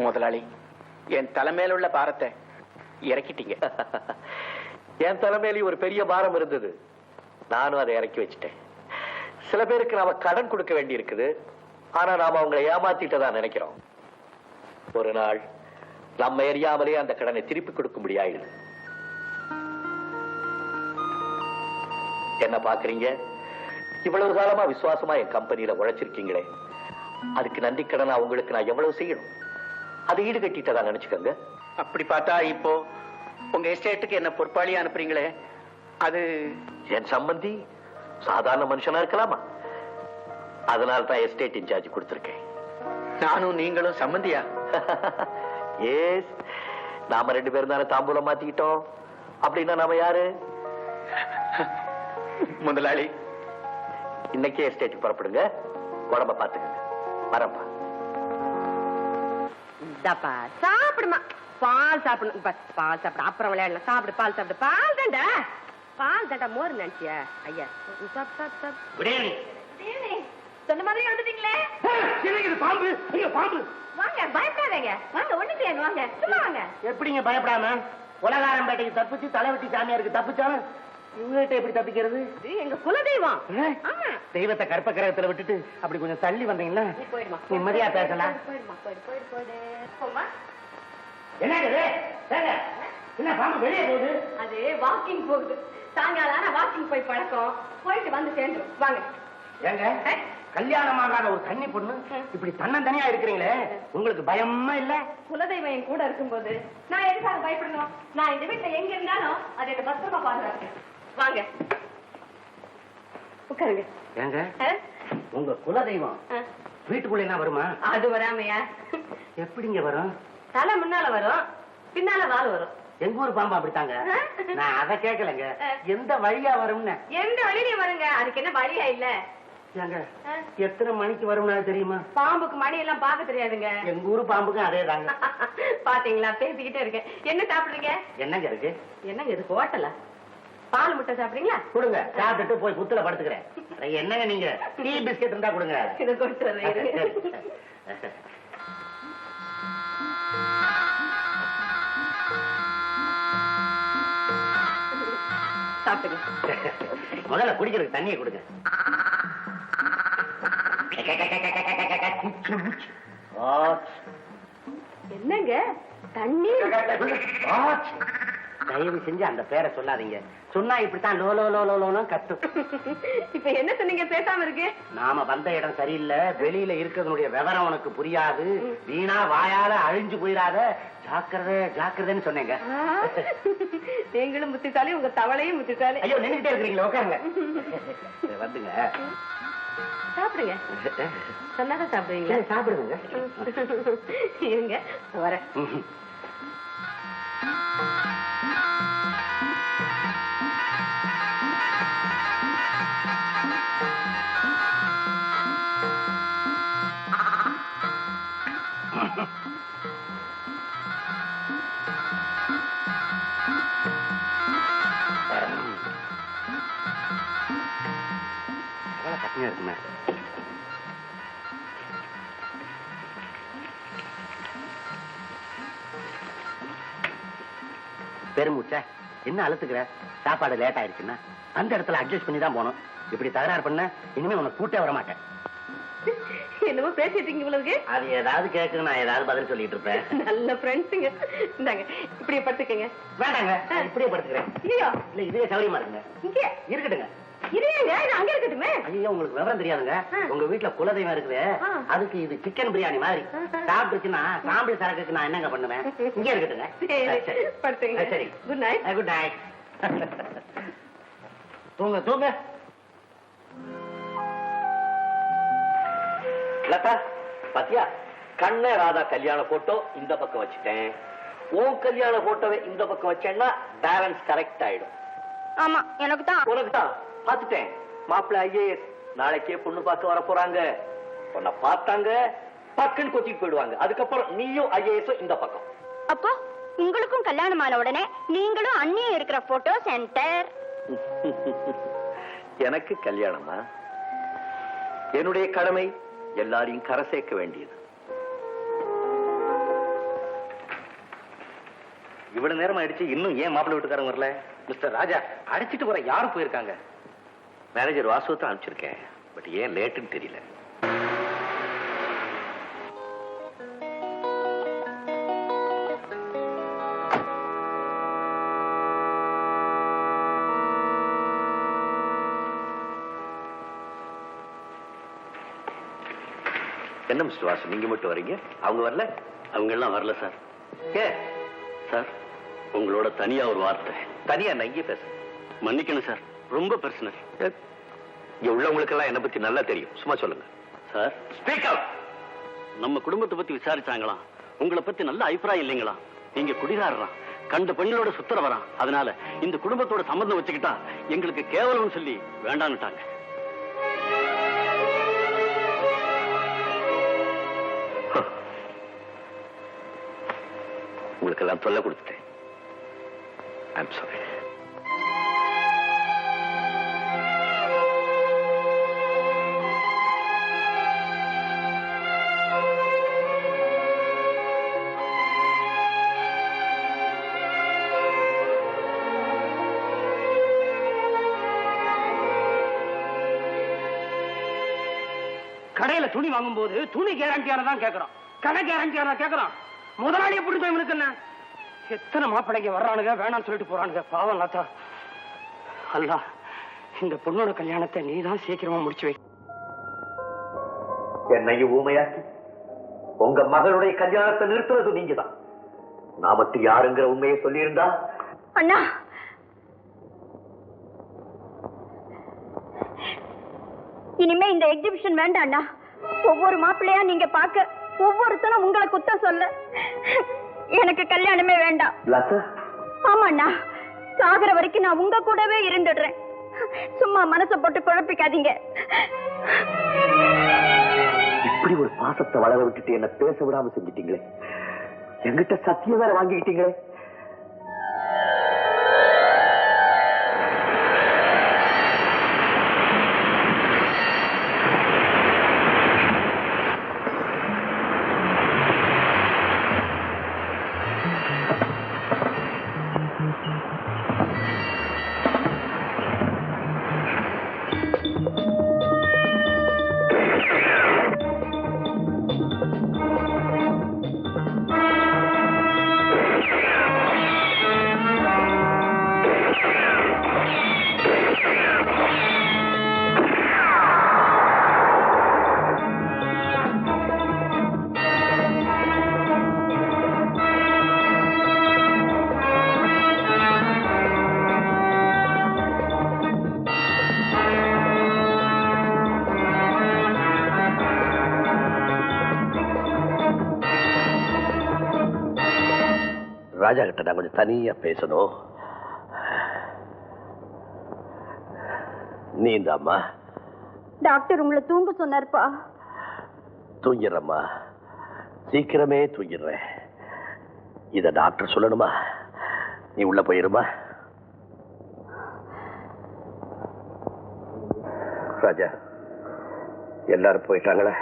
முதலாளி, என் தலைமையில உள்ள பாரத்தை இறக்கிட்டீங்க. என் தலைமையில ஒரு பெரிய பாரம் இருந்தது, நானும் அதை இறக்கி வச்சுட்டேன். சில பேருக்கு நாம கடன் கொடுக்க வேண்டி இருக்குது, ஆனா நாம அவங்களை ஏமாத்திட்டதா நினைக்கிறோம். ஒரு நாள் நம்ம எரியாமலே அந்த கடனை திருப்பி கொடுக்க முடியாது. என்ன பாக்குறீங்க? இவ்வளவு காலமா விசுவாசமா என் கம்பெனியில உழைச்சிருக்கீங்களே, அதுக்கு நன்றி கடனா உங்களுக்கு நான் எவ்வளவு செய்யணும்? அதை ஈடு கட்டிட்டதா நினைச்சுக்கோங்க. அப்படி பார்த்தா இப்போ உங்க எஸ்டேட்டுக்கு என்ன பொறுப்பாளியா அனுப்புறீங்களே, அது என் சம்பந்தி சாதாரண மனுஷனா இருக்கலாமா? அதனால தான் எஸ்டேட் இன்சார்ஜ் கொடுத்திருக்கேன். நானும் நீங்களும் சம்பந்தியா? ஏஸ், நாம 2 பேரும் தானே தாம்பூலம் மாத்திக்கிட்டோம். அப்படின்னா நாம யாரு? முதலாளி, இன்னைக்கே எஸ்டேட்டுக்கு புறப்படுங்க, உடம்ப பாத்துக்கங்க. வரப்பா. சாப்பிடுமா, பால் சாப்பிடணும். பால் சாப்பிட அப்புறம் விளையாடலாம். சாப்பிடு, பால் சாப்பிடு. பால் தாண்டா, பால் தாண்டா. மோர் நினைச்சியா? ஐயா சொன்ன மாதிரி வந்துட்டீங்களே. பாம்பு, பாம்பு. வாங்க, பயப்படாதீங்க. வாங்க, ஒண்ணு செய்யணும். வாங்க, சும்மா வாங்க. எப்படிங்க பயப்படாம? உலகாரம்பேட்டைக்கு தப்பிச்சு தலைவட்டி சாமியாருக்கு தப்பிச்சாலும் இவங்ககிட்ட எப்படி தப்பிக்கிறது? எங்க குலதெய்வம். தெய்வத்தை கற்ப கிரகத்துல விட்டுட்டு அப்படி கொஞ்சம் தள்ளி வந்தீங்கன்னா நிம்மதியா பேசலாம். என்ன பாம்பு வெளியே போகுது? அது வாக்கிங் போகுது. சாயங்காலம் வாக்கிங் போய் பழக்கம். போயிட்டு வந்து சேர்ந்துரும். வாங்க. ஏங்க, கல்யாணம் ஆகாத ஒரு கன்னி பொண்ணு இப்படி தன்னந்தனியா இருக்கிறீங்களே, உங்களுக்கு பயமா இல்ல? குலதெய்வம் என் கூட இருக்கும்போது நான் எதுக்காக பயப்படணும்? நான் இந்த வீட்டுல எங்க இருந்தாலும் அதை என்ன பத்திரமா பாதுகாக்கிறேன். வாங்க, உட்காருங்க. ஏங்க, உங்க குலதெய்வம் வீட்டுக்குள்ள என்ன வருமா? அது வராமையா? எப்படிங்க வரும்? தலை முன்னால வரும், பின்னால வால் வரும். எங்க ஊர் பாம்பு அப்படித்தாங்க. நான் அதை கேட்கலங்க, எந்த வழியா வரும்னு. எந்த வழியில வருங்க, அதுக்கு என்ன வழியா இல்ல? ஏங்க, எத்தனை மணிக்கு வரும்னா தெரியுமா? பாம்புக்கு மணி எல்லாம் பார்க்க தெரியாதுங்க. எங்க ஊரு பாம்புக்கும் அதே தாங்க. பாத்தீங்களா, பேசிக்கிட்டே இருக்கேன். என்ன சாப்பிடுறீங்க? என்னங்க இருக்கு? என்னங்க இது, ஹோட்டலா? பால் முட்டை சாப்பிடுறீங்களா? கொடுங்க, சாப்பிட்டுட்டு போய் புத்துல படுத்துக்கிறேன். என்னங்க நீங்க டீ பிஸ்கெட் இருந்தா கொடுங்க. இதை கொடுத்துறேன். சாப்பிடுங்க. முதல்ல குடிக்கிறதுக்கு தண்ணியை கொடுங்க. என்னங்க தண்ணி? தயவு செஞ்சு அந்த பேரை சொல்லாதீங்க. சொன்னா இப்படித்தான் லோ லோ லோ லோ லோன்னு கத்தும். இப்ப என்ன சொன்னீங்க? பேசாம இருக்கு. நாம வந்த இடம் சரியில்லை, வெளியில இருக்கிறதுடைய விவரம் உனக்கு புரியாது, வீணா வாயால அழிஞ்சு போயிடாத, ஜாக்கிரதை ஜாக்கிரதைன்னு சொன்னேங்க. நீங்களும் முத்திட்டாலே உங்க தவளையும் முத்திட்டாலே. ஐயோ, நின்றுட்டே இருக்கிறீங்களா? உட்காருங்க. வந்துங்க, சாப்பிடுங்க. சொன்னாதான் சாப்பிடுவீங்களா? சாப்பிடுங்க. இருங்க, வரேன். கட்டியா இருக்குமே. பெருமூச்சா என்ன அழுத்துக்கிற? சாப்பாடு லேட் ஆயிடுச்சுன்னா அந்த இடத்துல அட்ஜஸ்ட் பண்ணி தான் போகணும். இப்படி தகராறு பண்ண இனிமே உனக்கு கூட்டே வர மாட்டேன். என்னமோ பேசிட்டு உங்களுக்கு அது ஏதாவது கேட்க நான் ஏதாவது பதில் சொல்லிட்டு இருப்பேன். நல்ல ஃப்ரெண்ட்ஸுங்க. இந்தாங்க, இப்படியே படுத்துக்கங்க. வேண்டாங்க, இப்படியே படுத்துக்கிறேன். ஐயோ, இல்ல இதுவே சௌரியமா இருக்குங்க. இங்கே இருக்கட்டுங்க. இருங்க, அங்க இருக்கட்டுமே. ஐயோ, உங்களுக்கு விவரம் தெரியாதுங்க. உங்க வீட்டுல குலதெய்வம் இருக்குது, அதுக்கு இது சிக்கன் பிரியாணி மாதிரி சாப்பிட்டுச்சுன்னா சாம்பிள் சரக்குக்கு நான் என்னங்க பண்ணுவேன்? இங்கே இருக்கட்டுங்க. படுத்துங்க. சரி, குட் நைட். Good night. தூங்க தூங்க. லதா, பாத்தியா? கண்ண ராதா கல்யாண போட்டோ இந்த பக்கம் வச்சுட்டேன், உன் கல்யாண போட்டோவை இந்த பக்கம் வச்சேன்னா பேலன்ஸ் கரெக்ட் ஆயிடும். ஆமா, எனக்கு தான். உனக்கு தான் பாத்துட்டேன். மாப்பிள்ள ஐஏஎஸ் நாளைக்கே பொண்ணு பார்க்க வர போறாங்க. உன்னை பார்த்தாங்க பக்கன்னு கொத்திட்டு போயிடுவாங்க. அதுக்கப்புறம் நீயும் ஐஏஎஸ் இந்த பக்கம். அப்போ உங்களுக்கும் கல்யாணம் ஆன உடனே நீங்களும் அண்ணியும் இருக்கிற போட்டோ சென்டர். எனக்கு கல்யாணமா? என்னுடைய கடமை எல்லாரையும் கரை சேர்க்க வேண்டியது. இவ்வளவு நேரம் ஆயிடுச்சு, இன்னும் ஏன் மாப்பிள்ளை வீட்டுக்காரங்க வரல? மிஸ்டர் ராஜா, அடிச்சிட்டு வர யாரும் போயிருக்காங்க? மேனேஜர் வாசுவத்தை அனுப்பிச்சிருக்கேன். பட் ஏன் லேட்டுன்னு தெரியல. என்ன மிஸ்டர் வாசு, நீங்க மட்டும் வரீங்க, அவங்க வரல? அவங்க எல்லாம் வரல சார். ஏன் சார், உங்களோட தனியா ஒரு வார்த்தை. தனியா நான் இங்கே பேச? மன்னிக்கணும் சார், ரொம்ப பர்சனல். இங்க உள்ளவங்களுக்கெல்லாம் என்ன பத்தி நல்லா தெரியும், சும்மா சொல்லுங்க சார். Speak out. நம்ம குடும்பத்தை பத்தி விசாரிச்சாங்களாம். உங்களை பத்தி நல்ல அபிப்பிராயம் இல்லைங்களா? நீங்க குடிகாரராம், கண்ட பெண்களோட சுத்தர வரான். அதனால இந்த குடும்பத்தோட சம்பந்தம் வச்சுக்கிட்டா எங்களுக்கு கேவலம் சொல்லி வேண்டான்னுட்டாங்க. உங்களுக்கு எல்லாம் தொல்லை கொடுத்துட்டேன். I'm sorry. கடையில துணி வாங்கும் போது துணி கேரண்டியானதான் கேட்கறோம், கடை கேரண்டியானதா கேட்கறோம். முதலாளியை பிடிச்ச இவனுக்கு என்ன? எத்தனை மாப்பிள்ளைங்க வர்றானுங்க, வேணாம்னு சொல்லிட்டு போறானுங்க. பாவம் லாத்தா. அல்லா, இந்த பொண்ணோட கல்யாணத்தை நீதான் சீக்கிரமா முடிச்சு வை. என்னையும் ஊமையாக்கி உங்க மகளுடைய கல்யாணத்தை நிறுத்துறது நீங்கதான். நான் மட்டும் யாருங்கிற உண்மையை சொல்லியிருந்தா. அண்ணா, இனிமே இந்த எக்ஸிபிஷன் வேண்டாம் அண்ணா. ஒவ்வொரு மாப்பிள்ளையா நீங்க பார்க்க, ஒவ்வொருத்தனும் உங்களை குத்தம் சொல்ல. எனக்கு கல்யாணமே வேண்டாம். ஆமா அண்ணா, சாகுற வரைக்கும் நான் உங்க கூடவே இருந்துடுறேன். சும்மா மனசை போட்டு குழப்பிக்காதீங்க. இப்படி ஒரு பாசத்தை வளர விட்டுட்டு என்ன பேச விடாம செஞ்சிட்டீங்களே. என்கிட்ட சத்தியம் வேற வாங்கிக்கிட்டீங்களே. ராஜா கிட்ட நான் கொஞ்சம் தனியா பேசணும். நீ இந்த அம்மா. டாக்டர் உங்களை தூங்க சொன்னார்ப்பா. தூங்கிடுறம்மா, சீக்கிரமே தூங்கிடுறேன். இத டாக்டர் சொல்லணுமா? நீ உள்ள போயிருமா? ராஜா, எல்லாரும் போயிட்டாங்களா?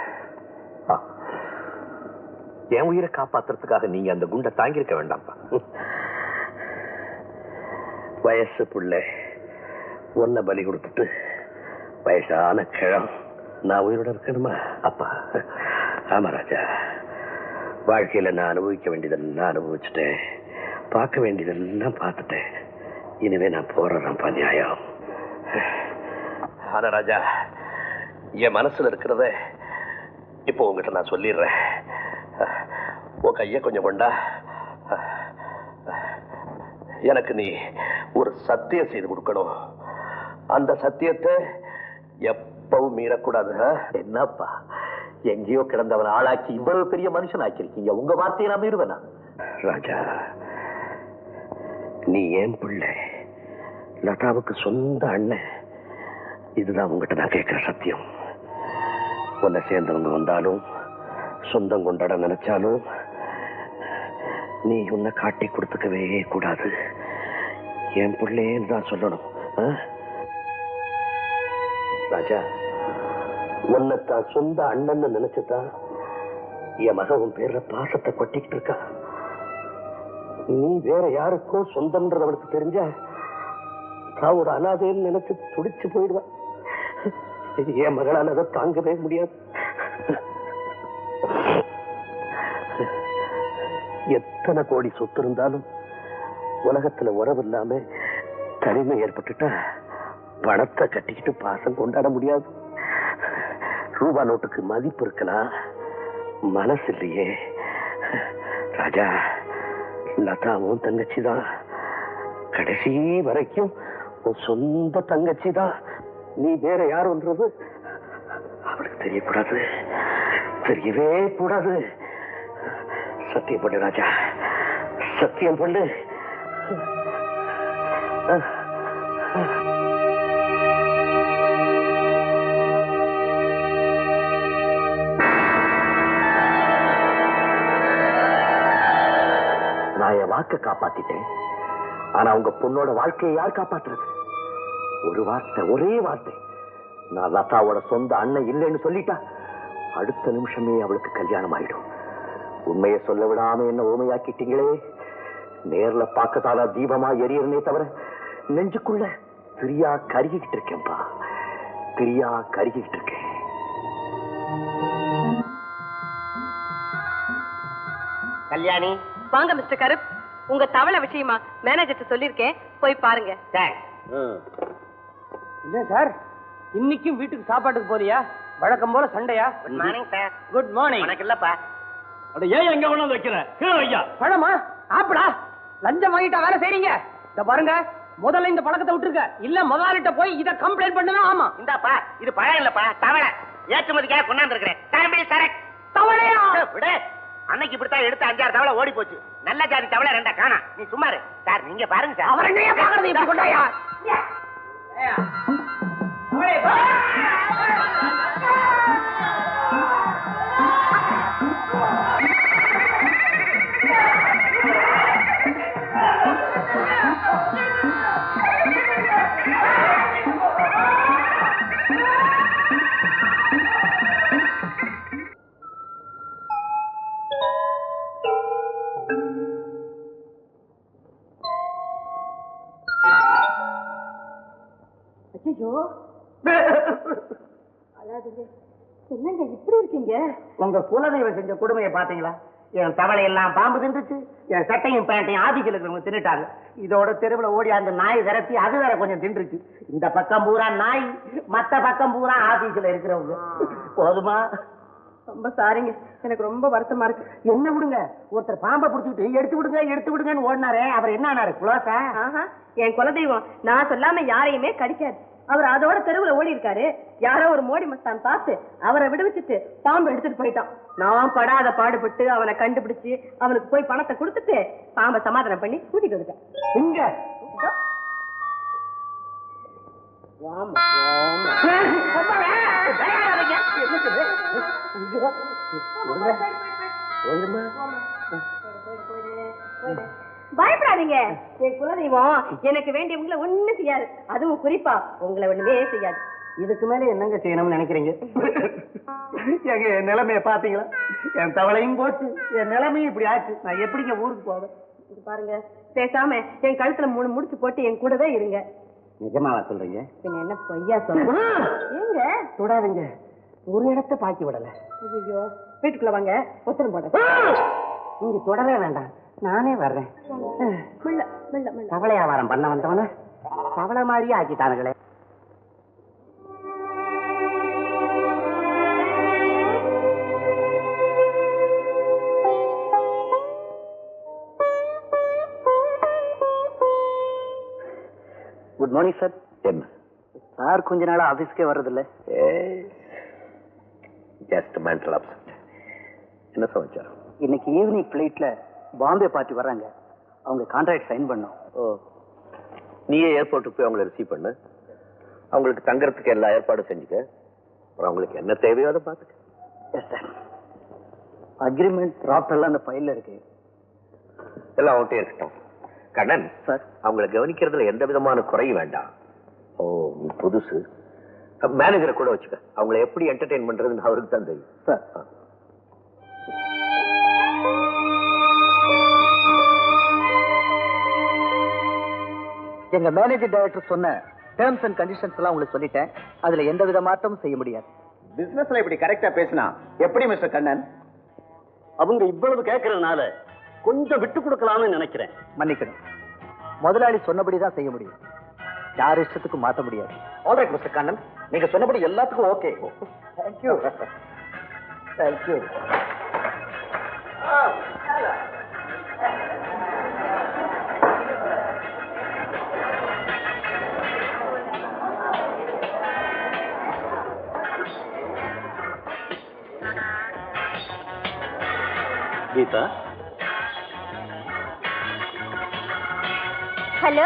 என் உயிரை காப்பாத்துறதுக்காக நீங்க அந்த குண்டை தாங்கியிருக்க வேண்டாம்ப்பா. வயசு புள்ள ஒன்ன பலி கொடுத்துட்டு வயசான கிழம் நான் உயிரோட இருக்கணுமா? அப்பா, ஆமா ராஜா, வாழ்க்கையில நான் அனுபவிக்க வேண்டியதெல்லாம் அனுபவிச்சுட்டேன், பார்க்க வேண்டியதெல்லாம் பார்த்துட்டேன். இனிமே நான் போறேன்ப்பா, நியாயம். ஆனா ராஜா, என் மனசுல இருக்கிறத இப்போ உங்ககிட்ட நான் சொல்லிடுறேன். உன் கைய கொஞ்சம் கொண்டா. எனக்கு நீ ஒரு சத்தியம் செய்து கொடுக்கணும். அந்த சத்தியத்தை எப்பவும் மீறக்கூடாது. என்னப்பா, எங்கேயோ கிடந்தவன் ஆளாக்கி இவ்வளவு பெரிய மனுஷன் ஆக்கிருக்கீங்க. உங்க வார்த்தையை நான் மீறுவேனா? ராஜா, நீ ஏன் பிள்ளை, லதாவுக்கு சொந்த அண்ணன். இதுதான் உங்ககிட்ட நான் கேட்கிற சத்தியம். உன்னை சேர்ந்தவங்க வந்தாலும் சொந்தம் கொண்டாட நினைச்சாலும் நீ உன்னை காட்டி கொடுத்துக்கவே கூடாது. என் பிள்ளைன்னு தான் சொல்லணும். ராஜா, உன்னை தான் சொந்த அண்ணன் நினைச்சுதான் என் மக உன் பேர்ல பாசத்தை கொட்டிக்கிட்டு இருக்கா. நீ வேற யாருக்கோ சொந்தம்ன்றது அவளுக்கு தெரிஞ்ச நான் ஒரு அனாதைன்னு நினைச்சு துடிச்சு போயிடுவேன். என் மகளால் அதை தாங்கவே முடியாது. எத்தனை கோடி சொத்து இருந்தாலும் உலகத்துல உறவு இல்லாம தனிமை ஏற்பட்டுட்டா பணத்தை கட்டிக்கிட்டு பாசம் கொண்டாட முடியாது. ரூபா நோட்டுக்கு மதிப்பு இருக்கலாம், மனசு இல்லையே. ராஜா, லதாவும் தங்கச்சி தான், கடைசி வரைக்கும் உன் சொந்த தங்கச்சி தான். நீ வேற யாருன்றது அவளுக்கு தெரியக்கூடாது, தெரியவே கூடாது. சத்தியம் பண்ணு ராஜா, சத்தியம் பண்ணு. நான் என் வாக்க காப்பாத்திட்டேன். ஆனா உங்க பொண்ணோட வாழ்க்கையை யார் காப்பாத்துறது? ஒரு வார்த்தை, ஒரே வார்த்தை, நான் லதாவோட சொந்த அண்ணன் இல்லைன்னு சொல்லிட்டா அடுத்த நிமிஷமே அவளுக்கு கல்யாணம் ஆயிடும். உண்மையை சொல்ல விடாம என்ன ஊமையாக்கிட்டீங்களே. நேர்ல பார்க்கத்தால தீபமா எரியறனே தவிர நெஞ்சுக்குள்ள திரியா கருகிட்டு இருக்கேன்பா, திரியா கருகிட்டு இருக்கேன். கல்யாணி, வாங்க மிஸ்டர் கருப். உங்க தவளை விஷயமா மேனேஜர் சொல்லிருக்கேன், போய் பாருங்க. என்ன சார், இன்னைக்கும் வீட்டுக்கு சாப்பாட்டுக்கு போறியா? வழக்கம் போல சண்டையா? Good morning sir. Good morning. உனக்கு இல்லப்பா. அட ஏன் எங்க கொண்டு வந்து வைக்கிற? கீழே வையா. பழமா? ஆப்பிளா? லஞ்சம் வாங்கிட்டா வேலை செய்றீங்க? இத பாருங்க, முதல்ல இந்த பழக்கத்தை விட்டுருக்க, இல்ல முதலாளிட்ட போய் இத கம்ப்ளைண்ட் பண்ணுவேன். ஆமா, இந்தாப்பா, இது பழம் இல்லப்பா, தவளை. ஏற்றுமதிக்காக கொண்டாந்து இருக்கிறேன். தவளையா? விடு. அன்னைக்கு இப்படித்தான் எடுத்து 5-6 தவளை ஓடி போச்சு. நல்ல ஜாதி தவளை 2 காணா. நீ சும்மாரு சார். நீங்க பாருங்க சார். அவர் என்னையா பாக்குறது? இப்படி கொண்டாயா? ஐயோ, என்னங்க இப்படி இருக்கீங்க? உங்க குலதெய்வம் செஞ்ச கொடுமையை பாத்தீங்களா? என் தவளை எல்லாம் பாம்பு தின்றுச்சு, என் சட்டையும் பேண்டையும் ஆபீஸ்ல இருக்கிறவங்க தின்னுட்டாங்க. இதோட தெருவுல ஓடி அந்த நாய் விரட்டி அது வேற கொஞ்சம் தின்றுச்சு. இந்த பக்கம் பூரா நாய், மத்த பக்கம் பூரா ஆபீஸ்ல இருக்கிறவங்க. போதுமா? ரொம்ப சாரிங்க, எனக்கு ரொம்ப வருத்தமா இருக்கு. என்ன விடுங்க, ஒருத்தர் பாம்பை பிடிச்சிட்டு எடுத்து விடுங்க எடுத்து விடுங்கன்னு ஓடினாரே, அவர் என்ன ஆனாரு? குலோசா? என் குலதெய்வம் நான் சொல்லாம யாரையுமே கடிக்காது. அவர் அதோட தெருவுல ஓடி இருக்காரு. யாரோ ஒரு மோடி மஸ்தான் பார்த்து அவரை விடுவிச்சுட்டு பாம்பு எடுத்துட்டு போயிட்டான். நான் படாத பாடுபட்டு அவனை கண்டுபிடிச்சு அவனுக்கு போய் பணத்தை கொடுத்துட்டு பாம்பை சமாதானம் பண்ணி கூட்டிட்டு வந்துட்டேன். இங்க பயப்படாதீங்க, என் குலதெய்வம் எனக்கு வேண்டியவங்களை ஒண்ணு செய்யாது. அதுவும் குறிப்பா உங்களை ஒண்ணுமே செய்யாது. இதுக்கு மேல என்னங்க செய்யணும்னு நினைக்கிறீங்க? எங்க என் நிலைமைய பாத்தீங்களா? என் தவளையும் போச்சு, என் நிலைமையும் இப்படி ஆச்சு. நான் எப்படிங்க ஊருக்கு போவேன்? பாருங்க, பேசாம என் கழுத்துல 3 முடிச்சு போட்டு என் கூடவே இருங்க. நிஜமாவா சொல்றீங்க? பின்ன என்ன பொய்யா சொல்றேன்? ஏங்க தொடாதீங்க, ஒரு இடத்த பாக்கி விடல. ஐயோ, வீட்டுக்குள்ள வாங்க, ஒத்தரம் போட. நீங்க தொடவே வேண்டாம், நானே வர்றேன். தவளை வியாபாரம் பண்ண வந்தவன தவளை மாதிரியே ஆக்கிட்டானுங்களே. Good morning sir. என்ன சார் கொஞ்ச நாள் ஆபீஸ்க்கே வர்றதில்ல? Just mental upset. என்ன சமாச்சாரம்? இன்னைக்கு ஈவினிங் ஃபிளைட்ல பாம்பே பார்ட்டி வர்றாங்க. அவங்க கான்ட்ராக்ட் சைன் பண்ணோம். ஓ, நீயே ஏர்போர்ட்டுக்கு போய் அவங்களை ரிசீவ் பண்ணு. அவங்களுக்கு தங்கறதுக்கு எல்லா ஏற்பாடும் செஞ்சுக்க. அப்புறம் அவங்களுக்கு என்ன தேவையோ அதை பார்த்துக்க. Yes sir. அக்ரிமெண்ட் டிராஃப்ட் எல்லாம் அந்த ஃபைல்ல இருக்கு. எல்லாம் அவன்கிட்ட இருக்கட்டும். கண்ணன் சார், அவங்களை கவனிக்கிறதுல எந்த விதமான குறையும் வேண்டாம். ஓ, நீ புதுசு, மேனேஜரை கூட வச்சுக்க. அவங்களை எப்படி என்டர்டெயின் பண்றதுன்னு அவருக்கு தான் தெரியும். சார், எங்க மேனேஜர் டைரக்டர் சொன்ன டேர்ம்ஸ் அண்ட் கண்டிஷன்ஸ் எல்லாம் உங்களுக்கு சொல்லிட்டேன். அதுல எந்த வித மாற்றமும் செய்ய முடியாது. பிசினஸ்ல இப்படி கரெக்டா பேசினா எப்படி மிஸ்டர் கண்ணன்? அவங்க இவ்வளவு கேட்கறதுனால கொஞ்சம் விட்டு கொடுக்கலாம்னு நினைக்கிறேன். மன்னிக்கணும், முதலாளி சொன்னபடிதான் செய்ய முடியும். யார் இஷ்டத்துக்கும் மாத்த முடியாது. ஆல்ரைட் மிஸ்டர் கண்ணன், நீங்க சொன்னபடி எல்லாத்துக்கும் okay. Thank you. Thank you. Geetha, hello